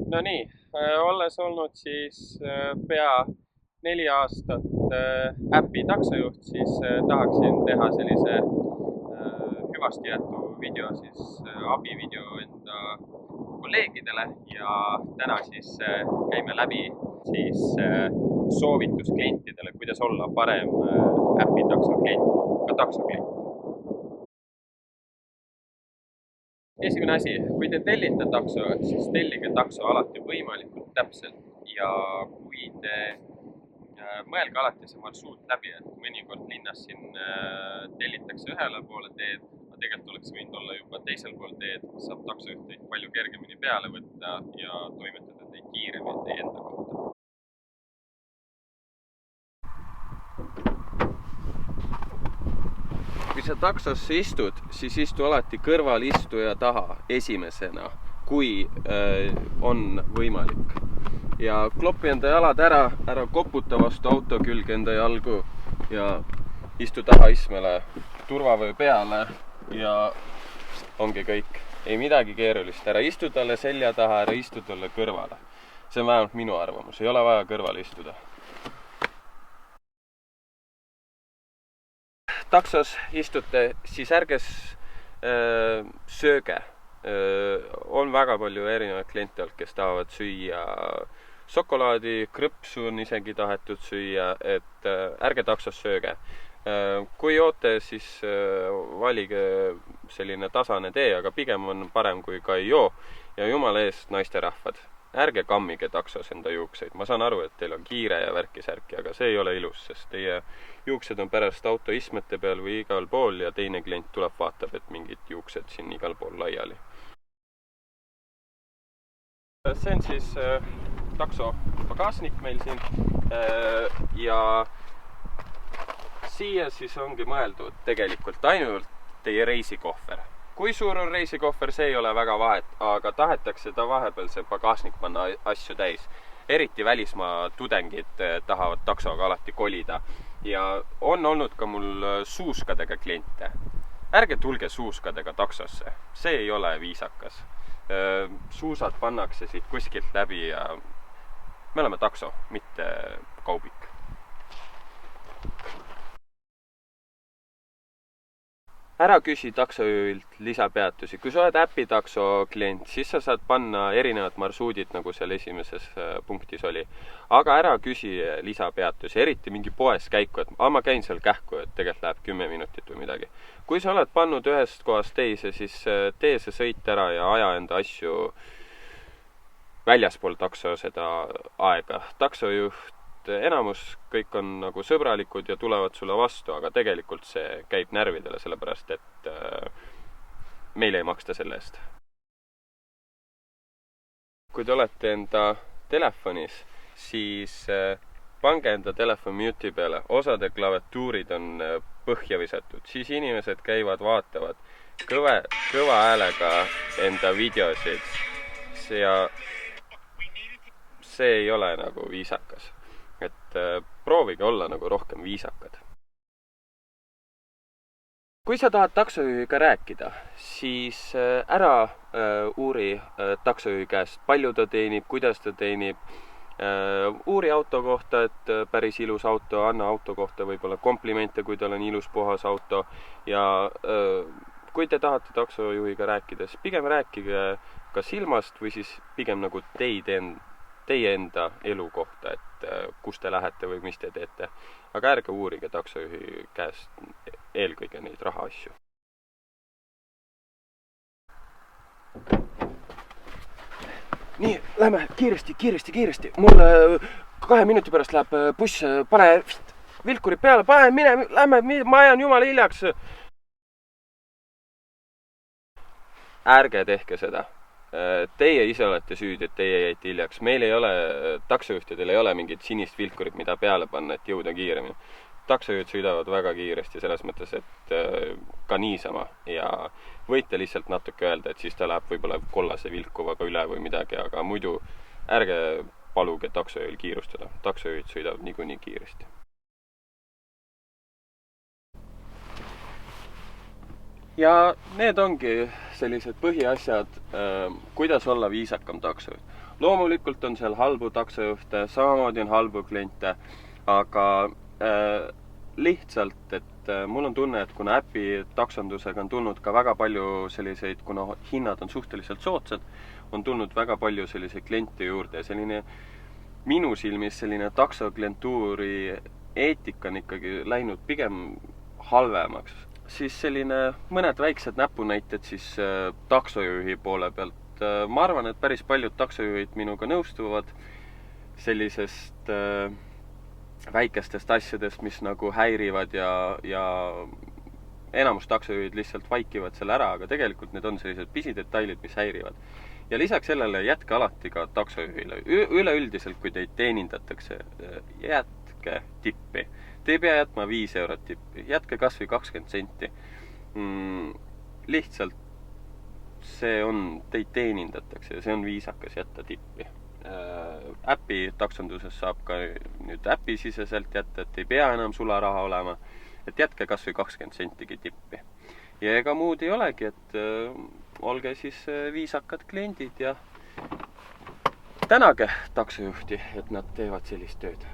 No nii, olles olnud siis pea 4 aastat äpi taksojuht, siis tahaksin teha sellise hüvasti jäetu video, siis abivideo enda kolleegidele ja täna siis käime läbi siis soovitus klientidele, kuidas olla parem äpi taksoklient, ka taksoklient. Esimene asi, kui te tellite takso, siis tellige takso alati võimalikult täpselt ja kui te mõelge alati see marsruut läbi, et mõnikord linnas siin tellitakse ühele poole teed, aga tegelikult oleks võinud olla juba teisel pool teed, saab taksojuht teid palju kergemini peale võtta ja toimetada teid kiiremini teie enda kohta. Kui sa taksosse istud, siis istu alati kõrvalistuja taha esimesena, kui on võimalik. Ja klopi enda jalad ära koputa vastu auto külge enda jalgu ja istu tahaistmele turvavöö peale ja ongi kõik. Ei midagi keerulist, ära istu talle selja taha, ära istu talle kõrvale. See on vähemalt minu arvamus, ei ole vaja kõrvale istuda. Taksos istute, siis ärge sööge. On väga palju erinevaid kliente olnud, kes tahavad süüa šokolaadi, krõpsu on isegi tahetud süüa, et ärge taksos sööge. Kui joote, siis valige selline tasane tee, aga pigem on parem, kui ka ei joo. Ja jumala eest, naisterahvad, ärge kammige taksos enda juukseid. Ma saan aru, et teil on kiire ja värki-särki, aga see ei ole ilus, sest teie juuksed on pärast auto istmete peal või igal pool ja teine klient tuleb vaatab, et mingid juuksed siin igal pool laiali. See on siis takso pagasnik meil siin ja siia siis ongi mõeldud tegelikult ainult teie reisikohver. Kui suur on reisikohver, see ei ole väga vahet, aga tahetakse ta vahepeal see pagasnik panna asju täis. Eriti välismaa tudengid tahavad taksoga alati kolida ja on olnud ka mul suuskadega kliente. Ärge tulge suuskadega taksosse, see ei ole viisakas. Suusad pannakse siit kuskilt läbi ja me oleme takso, mitte kaubik. Ära küsi taksojuhilt lisapeatusi. Kui sa oled äpi takso klient, siis sa saad panna erinevad marsruudid, nagu seal esimeses punktis oli. Aga ära küsi lisapeatusi, eriti mingi poes käiku, et ma käin seal kähku, et tegelikult läheb 10 minutit või midagi. Kui sa oled pannud ühest kohast teise, siis tee see sõit ära ja aja enda asju väljaspool takso seda aega. Taksojuht enamus kõik on nagu sõbralikud ja tulevad sulle vastu, aga tegelikult see käib närvidele, sellepärast et meil ei maksta selle eest. Kui te olete enda telefonis, siis pange enda telefon mute'i peale. Osade klaviatuurid on põhja visatud. Siis inimesed käivad, vaatavad kõva häälega enda videosid ja see ei ole nagu viisakas. Et proovige olla nagu rohkem viisakad. Kui sa tahad taksojuhiga rääkida, siis ära uuri taksojuhi käest, palju ta teenib, kuidas ta teenib. Uuri auto kohta, et päris ilus auto, anna auto kohta võib-olla komplimente, kui tal on ilus puhas auto. Ja kui te tahate taksojuhiga rääkida, siis pigem rääkige ka silmast või siis pigem nagu teie enda elu kohta, et kus te lähete või mis te teete. Aga ärge uurige taksojuhi käest eelkõige neid raha asju. Nii, lähme kiiresti. Mul 2 minuti pärast läheb buss, pane vilkurid peale, lähme, ma ajan jumala hiljaks. Ärge tehke seda. Teie ise olete süüdi, et teie jäite hiljaks. Meil ei ole, taksojuhtidel ei ole mingit sinist vilkurit, mida peale panna, et jõuda kiiremini. Taksojuhid sõidavad väga kiiresti selles mõttes, et ka niisama. Ja võite lihtsalt natuke öelda, et siis ta läheb võib-olla kollase vilkuvaga üle või midagi, aga muidu ärge paluge taksojuhil kiirustada. Taksojuhid sõidavad niikuinii kiiresti. Ja need ongi sellised põhiasjad, kuidas olla viisakam taksojuht. Loomulikult on seal halbu taksojuhte, samamoodi on halbu kliente, aga lihtsalt, et mul on tunne, et kuna äpi taksondusega on tulnud ka väga palju selliseid, kuna hinnad on suhteliselt soodsad, on tulnud väga palju selliseid kliente juurde ja selline minu silmis selline taksoklientuuri eetika on ikkagi läinud pigem halvemaks. Siis selline mõned väiksed näpunäited siis taksojuhi poole pealt. Ma arvan, et päris paljud taksojuhid minuga nõustuvad sellisest väikestest asjadest, mis nagu häirivad ja enamus taksojuhid lihtsalt vaikivad selle ära, aga tegelikult need on sellised pisidetailid, mis häirivad. Ja lisaks sellele jätke alati ka taksojuhile. Üleüldiselt, kui teid teenindatakse, jätke tippi. Te ei pea jätma 5 eurot tippi. Jätke kas või 20 senti. Lihtsalt see on, teid teenindatakse ja see on viisakas jätta tippi. Äpi taksonduses saab ka nüüd äpisiseselt jätta, et ei pea enam sularaha olema. Et jätke kas või 20 sentigi tippi. Ja ega muud ei olegi, et olge siis viisakad kliendid ja tänage taksojuhti, et nad teevad sellist tööd.